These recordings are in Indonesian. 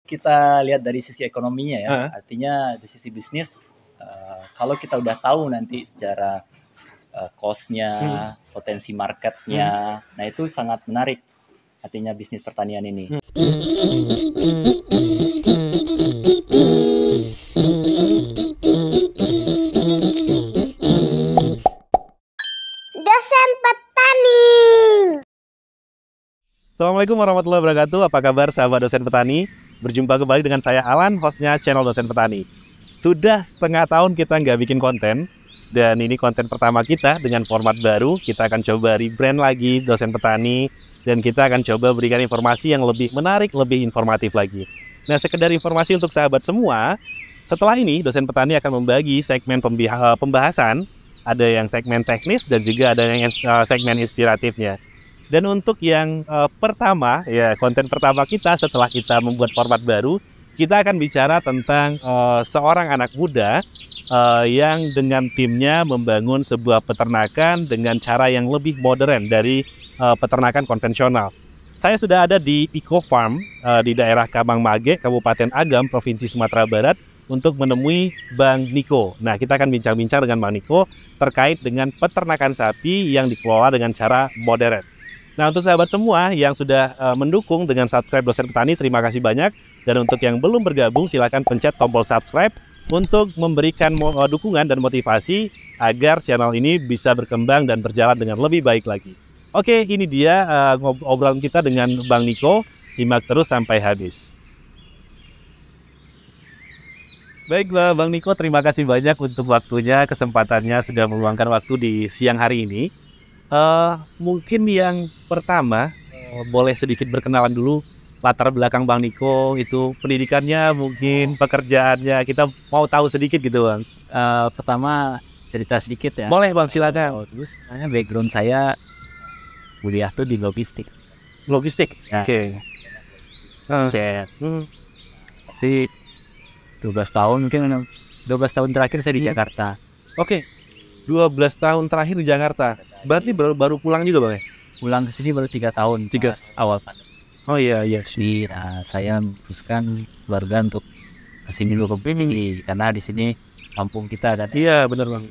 kita lihat dari sisi ekonominya ya, Heeh. artinya dari sisi bisnis, kalau kita udah tahu nanti secara cost-nya, potensi market-nya, nah itu sangat menarik artinya bisnis pertanian ini. Dosen Petani. Assalamualaikum warahmatullahi wabarakatuh. Apa kabar sahabat dosen petani? Berjumpa kembali dengan saya Alan, hostnya channel Dosen Petani. Sudah setengah tahun kita nggak bikin konten, dan ini konten pertama kita dengan format baru. Kita akan coba rebrand lagi Dosen Petani, dan kita akan coba berikan informasi yang lebih menarik, lebih informatif lagi. Nah, sekedar informasi untuk sahabat semua, setelah ini Dosen Petani akan membagi segmen pembahasan. Ada yang segmen teknis dan juga ada yang segmen inspiratifnya. Dan untuk yang pertama, ya konten pertama kita setelah kita membuat format baru, kita akan bicara tentang seorang anak muda yang dengan timnya membangun sebuah peternakan dengan cara yang lebih modern dari peternakan konvensional. Saya sudah ada di Eco Farm di daerah Kamang Mage, Kabupaten Agam, Provinsi Sumatera Barat, untuk menemui Bang Niko. Nah, kita akan bincang-bincang dengan Bang Niko terkait dengan peternakan sapi yang dikelola dengan cara modern. Nah, untuk sahabat semua yang sudah mendukung dengan subscribe Dosen Petani, terima kasih banyak. Dan untuk yang belum bergabung, silakan pencet tombol subscribe untuk memberikan dukungan dan motivasi agar channel ini bisa berkembang dan berjalan dengan lebih baik lagi. Oke, ini dia obrolan kita dengan Bang Niko. Simak terus sampai habis. Baiklah, Bang Niko, terima kasih banyak untuk waktunya, kesempatannya sudah meluangkan waktu di siang hari ini. Mungkin yang pertama, boleh sedikit berkenalan dulu latar belakang Bang Niko, itu pendidikannya, mungkin pekerjaannya, kita mau tahu sedikit gitu, Bang. Pertama cerita sedikit ya. Boleh, Bang, silakan. Terus sebenarnya background saya kuliah tuh di logistik. Logistik, Ya. oke. Set. Jadi 12 tahun mungkin 12 tahun terakhir saya di Jakarta. Oke, 12 tahun terakhir di Jakarta. Berarti baru pulang juga, Bang, ya? Pulang ke sini baru 3 tahun. 3 awal pandemi. Oh iya. Nah, saya memutuskan keluarga untuk kesini dulu ke sini karena di sini kampung kita dan Iya, benar, Bang.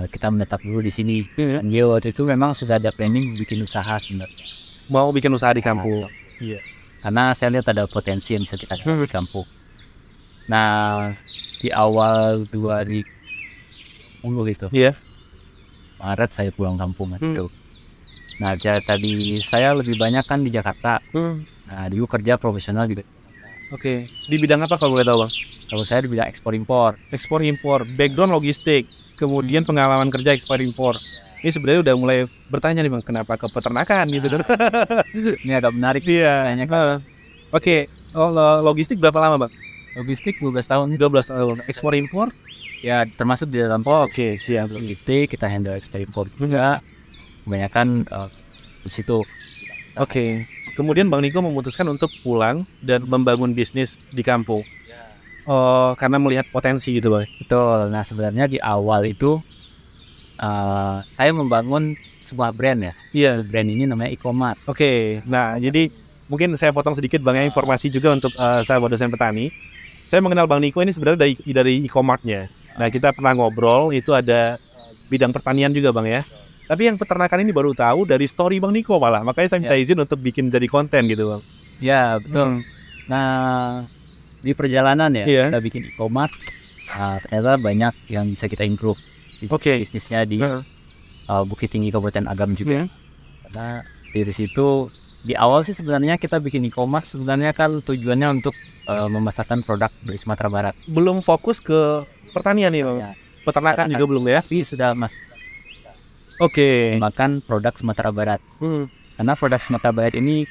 kita menetap dulu di sini. Dan dia waktu itu memang sudah ada planning bikin usaha sebenarnya. Mau bikin usaha di kampung. Iya. Karena saya lihat ada potensi yang bisa kita di kampung. Nah, di awal 2010 gitu. Iya. Maret saya pulang kampung gitu. Nah, tadi saya lebih banyak kan di Jakarta. Nah, dulu kerja profesional juga. Oke. Di bidang apa kalau boleh tahu, Bang? Kalau saya di bidang ekspor impor. Ekspor impor, background logistik, kemudian pengalaman kerja ekspor impor. Ini sebenarnya udah mulai bertanya nih, Bang, kenapa ke peternakan gitu kan? Ini agak menarik. Iya. Oke. Logistik berapa lama, Bang? Logistik 12 tahun. 12 tahun. Ekspor impor? Ya, termasuk di dalam Oke, siap. logistik kita handle ekspor impor juga. Kebanyakan di situ. Oke. Kemudian Bang Niko memutuskan untuk pulang dan membangun bisnis di kampung. Karena melihat potensi gitu, Bang. Betul. Nah, sebenarnya di awal itu saya membangun sebuah brand ya. Iya. Brand ini namanya Ecomart. Oke. Nah, jadi mungkin saya potong sedikit, Bang, ya, informasi juga untuk sahabat dosen petani. Saya mengenal Bang Niko ini sebenarnya dari Ecomart-nya. Nah, kita pernah ngobrol, itu ada bidang pertanian juga, Bang, ya. Tapi yang peternakan ini baru tahu dari story Bang Niko malah. Makanya saya minta izin untuk bikin jadi konten gitu, Bang. Ya, betul. Nah, di perjalanan ya, Iya. kita bikin Ecomart. Ternyata banyak yang bisa kita improve. Oke. Bisnisnya di Bukit Tinggi Kabupaten Agam juga. Karena dari situ, di awal sih sebenarnya kita bikin Ecomart sebenarnya kan tujuannya untuk memasarkan produk dari Sumatera Barat. Belum fokus ke pertanian nih, Bang. Ya. Peternakan juga belum ya? Tapi sudah Oke. makan produk Sumatera Barat. Karena produk Sumatera Barat ini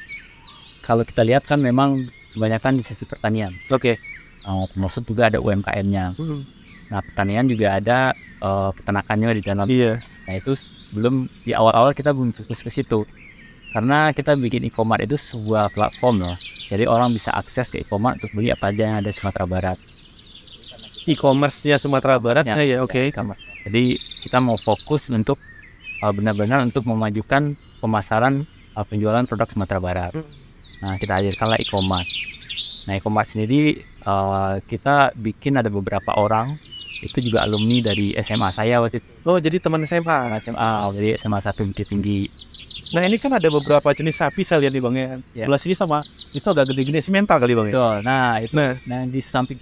kalau kita lihat kan memang kebanyakan di sisi pertanian. Oke. Termasuk juga ada UMKM-nya. Nah, pertanian juga ada peternakannya di dalam. Iya. Nah, itu belum di awal-awal kita belum fokus ke situ. Karena kita bikin Ecomart itu sebuah platform loh. Jadi orang bisa akses ke Ecomart untuk beli apa aja yang ada di Sumatera Barat. E-commerce-nya Sumatera Barat. Ya, oke. Jadi kita mau fokus untuk benar-benar untuk memajukan pemasaran penjualan produk Sumatera Barat. Nah, kita hadirkanlah Ecomart. Nah, Ecomart sendiri kita bikin ada beberapa orang itu juga alumni dari SMA saya waktu itu. Oh, jadi teman SMA. SMA, jadi SMA 1 Bukit Tinggi. Nah, ini kan ada beberapa jenis sapi saya lihat nih Bang ya. Ya. Sebelah sini sama itu agak gede-gede simental kali Bang ya. Betul. Nah, itu. Nah, Nah, di samping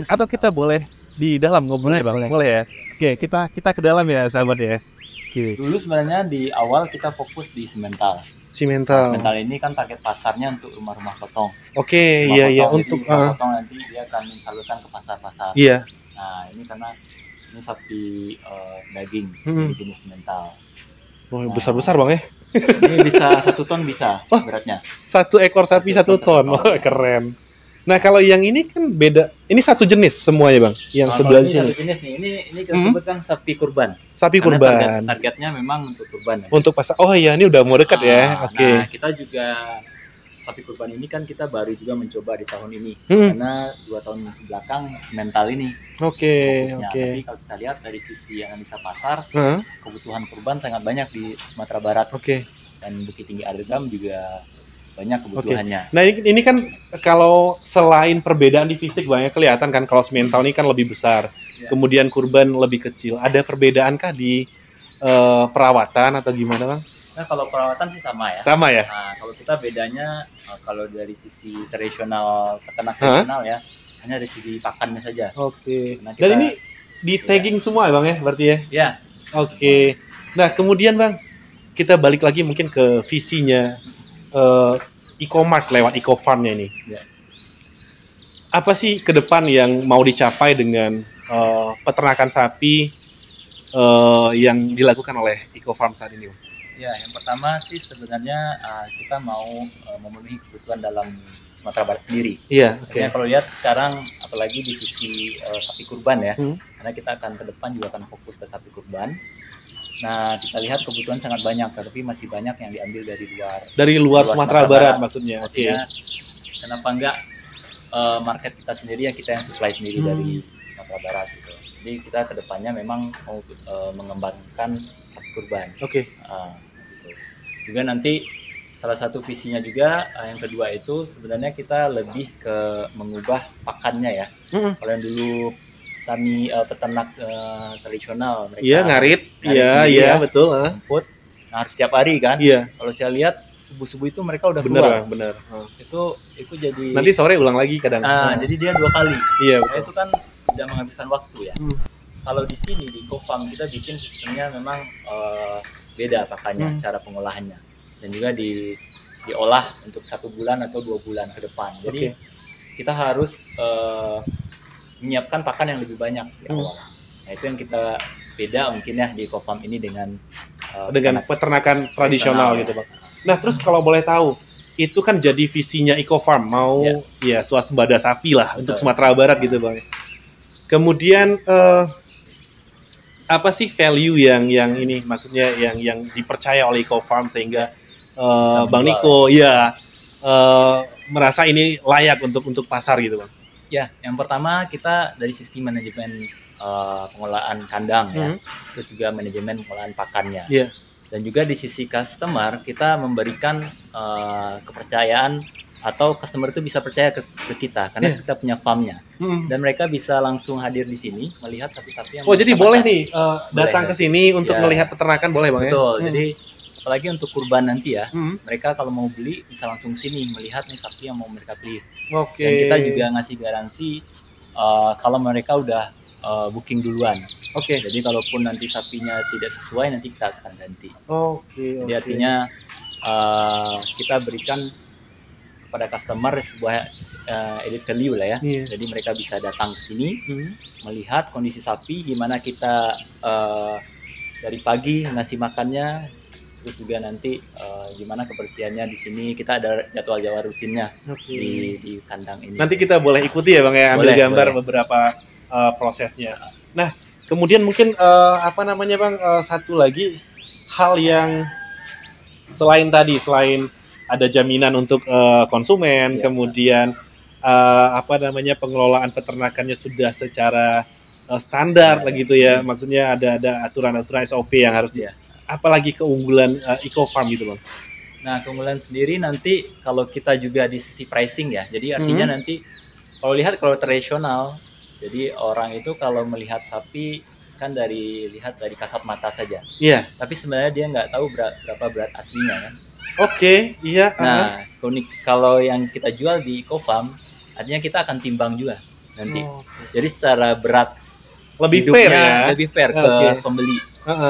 atau kita boleh di dalam ngobrolnya Bang? Boleh ya. Oke, kita ke dalam ya sahabat ya. Oke. Dulu sebenarnya di awal kita fokus di semental. Simental. Semental ini kan target pasarnya untuk rumah-rumah potong. Oke, Rumah iya potong, untuk jadi rumah potong nanti dia akan salurkan ke pasar-pasar. iya. Nah, ini karena ini sapi daging Hmm. jenis semental. Oh, besar-besar Bang ya. Ini bisa 1 ton bisa Oh. beratnya. 1 ekor sapi 1 ton. Oh, keren. Nah, kalau yang ini kan beda. Ini satu jenis semuanya Bang. Yang Nah, sebelah kalau ini sini. satu jenis nih. Ini kita sebut kan sapi kurban. Sapi Karena kurban. targetnya memang untuk kurban. Ya. Untuk pasar. Oh iya, ini udah mau dekat ya. Oke. Nah, kita juga sapi kurban ini kan kita baru juga mencoba di tahun ini. Hmm. Karena 2 tahun belakang mental ini Oke, fokusnya. oke. Tapi kalau kita lihat dari sisi analisa pasar, Heeh, kebutuhan kurban sangat banyak di Sumatera Barat oke. dan Bukit Tinggi Agam juga banyak kebutuhannya. Nah, ini kan kalau selain perbedaan di fisik banyak kelihatan kan kalau semental ini kan lebih besar. Ya. Kemudian kurban lebih kecil. Ada perbedaankah di perawatan atau gimana Bang? Nah, kalau perawatan sih sama ya. Sama ya? Nah, kalau kita bedanya kalau dari sisi tradisional, peternak tradisional ya, hanya dari sisi pakannya saja. Oke. Nah, Dan kita- ini di tagging semua ya Bang ya berarti ya? Ya, Oke. Nah, kemudian Bang, kita balik lagi mungkin ke visinya e-commerce lewat eco-farm-nya ini. Ya. Apa sih ke depan yang mau dicapai dengan peternakan sapi yang dilakukan oleh eco-farm saat ini? Bang? ya, yang pertama sih sebenarnya kita mau memenuhi kebutuhan dalam Sumatera Barat sendiri. Iya, oke. Artinya kalau lihat sekarang, apalagi di sisi sapi kurban ya, Hmm. karena kita akan ke depan juga akan fokus ke sapi kurban. Nah, kita lihat kebutuhan sangat banyak, tapi masih banyak yang diambil dari luar. Dari luar Luar Sumatera Sumatera Barat Barat. maksudnya. Oke. Artinya, kenapa enggak market kita sendiri yang kita yang supply sendiri dari Sumatera Barat gitu. Jadi kita kedepannya memang mau mengembangkan sapi kurban. Oke. Gitu. Juga nanti salah satu visinya juga yang kedua itu sebenarnya kita lebih ke mengubah pakannya ya. Mm-mm. Kalau yang dulu kami peternak tradisional mereka Iya, ngarit. ngarit Iya, sendiri iya, ya, betul. rumput. Nah, harus setiap hari kan. Iya, Kalau saya lihat subuh-subuh itu mereka udah benar, keluar. Bang, benar. Itu jadi Nanti sore ulang lagi kadang. jadi dia 2 kali. Iya, Nah, betul. itu kan tidak menghabiskan waktu ya. Hmm. Kalau di sini di GoFarm kita bikin sistemnya memang beda pakannya, cara pengolahannya, dan juga diolah untuk 1 bulan atau 2 bulan ke depan. Jadi kita harus menyiapkan pakan yang lebih banyak di awal. Nah, itu yang kita beda mungkin ya di GoFarm ini dengan peternakan tradisional gitu, Bang. Nah, terus kalau boleh tahu, itu kan jadi visinya eco-farm, mau ya swasembada sapi lah untuk Sumatera Barat gitu, Bang. Kemudian apa sih value yang ini maksudnya yang dipercaya oleh eco-farm sehingga Bang Niko merasa ini layak untuk pasar gitu, Bang? Ya, yang pertama kita dari sisi manajemen pengolahan kandang ya, terus juga manajemen pengolahan pakannya. Iya. Dan juga di sisi customer kita memberikan kepercayaan atau customer itu bisa percaya ke kita karena kita punya farmnya. Dan mereka bisa langsung hadir di sini melihat sapi-sapi yang jadi boleh nih datang ke sini untuk melihat peternakan boleh, Bang? Betul. Jadi apalagi untuk kurban nanti ya, mereka kalau mau beli bisa langsung sini melihat nih sapi yang mau mereka beli. Dan kita juga ngasih garansi kalau mereka udah booking duluan. Jadi kalaupun nanti sapinya tidak sesuai nanti kita akan ganti. Jadi artinya kita berikan kepada customer sebuah added value lah ya. Jadi mereka bisa datang ke sini melihat kondisi sapi, gimana kita dari pagi ngasih makannya, terus juga nanti gimana kebersihannya di sini. Kita ada jadwal rutinnya di kandang ini. Nanti kita boleh ikuti ya, Bang ya, ambil gambar beberapa prosesnya. Nah, kemudian mungkin Bang, satu lagi hal yang selain ada jaminan untuk konsumen, kemudian pengelolaan peternakannya sudah secara standar gitu ya. Maksudnya ada aturan-aturan SOP yang harus apalagi keunggulan eco-farm gitu, Bang. Nah, keunggulan sendiri nanti kalau kita juga di sisi pricing ya. Jadi artinya nanti kalau tradisional, jadi orang itu kalau melihat sapi kan lihat dari kasat mata saja. Iya. Tapi sebenarnya dia nggak tahu berapa berat aslinya kan. Oke, iya. Nah, kalau yang kita jual di EcoFarm, artinya kita akan timbang juga nanti. Jadi secara berat lebih fair ya. Lebih fair ke pembeli.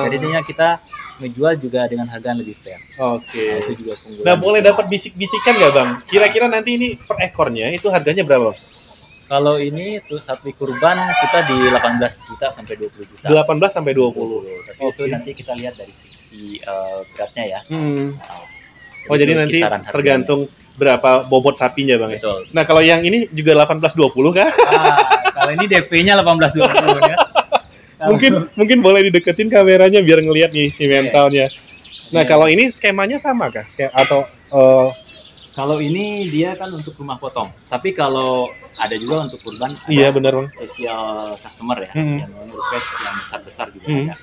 Jadinya kita menjual juga dengan harga yang lebih fair. Nah, itu juga keunggulan. Nah, boleh dapat bisik-bisikan nggak Bang? Kira-kira nanti ini per ekornya itu harganya berapa? Kalau ini tuh sapi kurban kita di 18 juta sampai 20 juta. 18 sampai 20. Tapi itu nanti kita lihat dari sisi beratnya ya. Jadi nanti tergantung berapa bobot sapinya Bang. Betul. Nah, kalau yang ini juga 18-20 kah? Kalau ini DP-nya 18-20 ya. Mungkin boleh dideketin kameranya biar ngelihat nih si mentalnya. Nah, kalau ini skemanya sama kah? Kalau ini dia kan untuk rumah potong. Tapi kalau ada juga untuk kurban. Iya, benar Bang. Spesial customer ya, yang request yang besar-besar juga ada.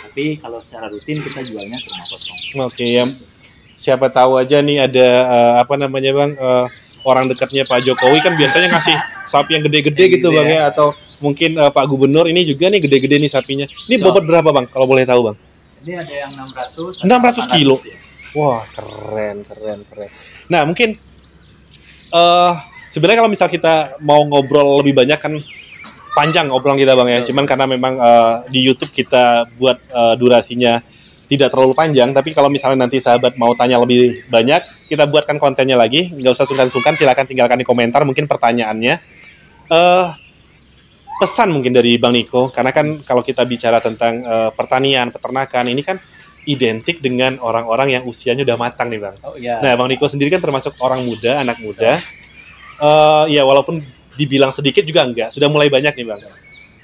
Tapi kalau secara rutin kita jualnya ke rumah potong. Ya. Siapa tahu aja nih ada Bang, orang dekatnya Pak Jokowi kan biasanya ngasih sapi yang gede-gede gitu Bang ya, atau mungkin Pak Gubernur ini juga nih gede-gede nih sapinya. Ini bobot berapa Bang kalau boleh tahu Bang? Ini ada yang 600 kilo. Ya. Wah, keren. Nah, mungkin sebenarnya kalau misal kita mau ngobrol lebih banyak kan panjang obrolan kita Bang ya. Cuman karena memang di YouTube kita buat durasinya tidak terlalu panjang, tapi kalau misalnya nanti sahabat mau tanya lebih banyak, kita buatkan kontennya lagi, nggak usah sungkan-sungkan, silakan tinggalkan di komentar mungkin pertanyaannya. Pesan mungkin dari Bang Niko, karena kan kalau kita bicara tentang pertanian, peternakan, ini kan identik dengan orang-orang yang usianya udah matang nih Bang. Nah, Bang Niko sendiri kan termasuk orang muda, anak muda. Ya walaupun dibilang sedikit juga enggak, sudah mulai banyak nih Bang.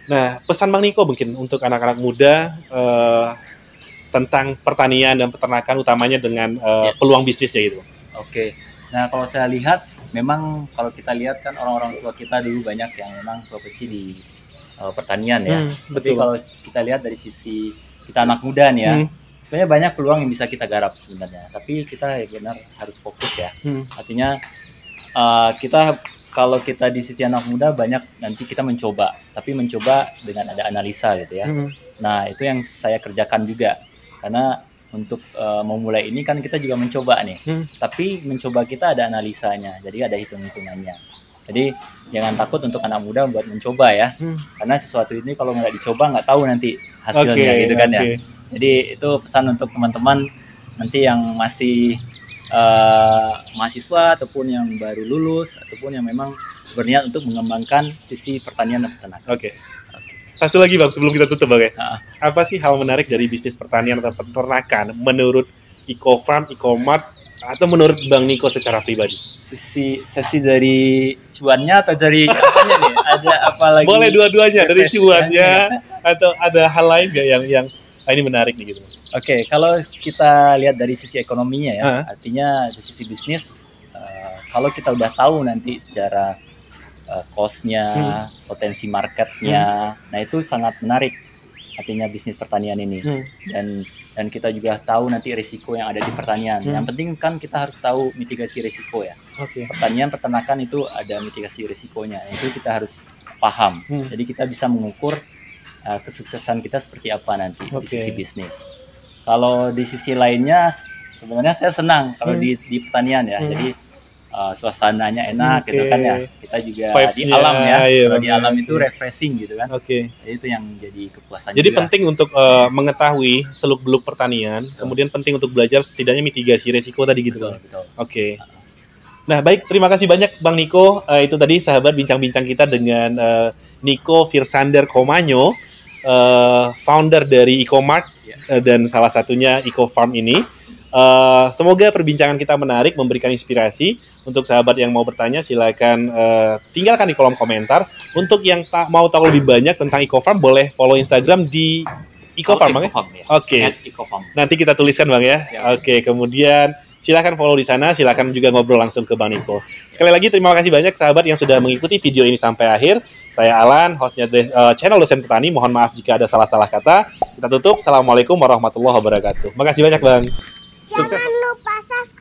Nah, pesan Bang Niko mungkin untuk anak-anak muda tentang pertanian dan peternakan utamanya dengan peluang bisnisnya gitu. Nah, kalau saya lihat memang kalau kita lihat kan orang-orang tua kita dulu banyak yang memang profesi di pertanian ya. Tapi kalau kita lihat dari sisi kita anak muda nih ya, sebenarnya banyak peluang yang bisa kita garap sebenarnya. Tapi kita benar harus fokus ya. Artinya kalau kita di sisi anak muda banyak nanti kita mencoba, tapi mencoba dengan ada analisa gitu ya. Nah, itu yang saya kerjakan juga. Karena untuk memulai ini kan kita juga mencoba nih, tapi mencoba kita ada analisanya, jadi ada hitung-hitungannya. Jadi jangan takut untuk anak muda buat mencoba ya, karena sesuatu ini kalau nggak dicoba nggak tahu nanti hasilnya gitu kan ya. Jadi itu pesan untuk teman-teman nanti yang masih mahasiswa ataupun yang baru lulus ataupun yang memang berniat untuk mengembangkan sisi pertanian dan peternakan. Satu lagi Bang, sebelum kita tutup Bang ya. Apa sih hal menarik dari bisnis pertanian atau peternakan menurut EcoFarm, Ecomart, atau menurut Bang Niko secara pribadi? Sesi dari cuannya atau dari apanya nih? Ada apa lagi? Boleh dua-duanya, dari cuannya atau ada hal lain nggak yang ini menarik nih gitu? Kalau kita lihat dari sisi ekonominya ya, artinya dari sisi bisnis, kalau kita udah tahu nanti secara cost-nya, potensi market-nya, nah itu sangat menarik artinya bisnis pertanian ini. Dan kita juga tahu nanti risiko yang ada di pertanian. Yang penting kan kita harus tahu mitigasi risiko ya. Pertanian, peternakan itu ada mitigasi risikonya, itu kita harus paham. Jadi kita bisa mengukur kesuksesan kita seperti apa nanti di sisi bisnis. Kalau di sisi lainnya sebenarnya saya senang kalau di pertanian ya. Jadi suasananya enak gitu kan ya, kita juga di alam ya, kalau di alam itu refreshing gitu kan. Jadi itu yang jadi kepuasan. Jadi juga penting untuk mengetahui seluk-beluk pertanian, kemudian penting untuk belajar setidaknya mitigasi resiko tadi gitu. Betul. Nah baik, terima kasih banyak Bang Niko. Itu tadi sahabat bincang-bincang kita dengan Niko Firsander Komanyo, founder dari Ecomart dan salah satunya EcoFarm ini. Semoga perbincangan kita menarik, memberikan inspirasi. Untuk sahabat yang mau bertanya, silakan tinggalkan di kolom komentar. Untuk yang mau tahu lebih banyak tentang EcoFarm, boleh follow Instagram di EcoFarm, Bang ya? Nanti kita tuliskan Bang ya. Kemudian silakan follow di sana, silakan juga ngobrol langsung ke Bang Niko. Sekali lagi terima kasih banyak sahabat yang sudah mengikuti video ini sampai akhir. Saya Alan, hostnya channel Dosen Petani. Mohon maaf jika ada salah-salah kata. Kita tutup. Assalamualaikum warahmatullahi wabarakatuh. Makasih banyak Bang. Jangan lupa subscribe.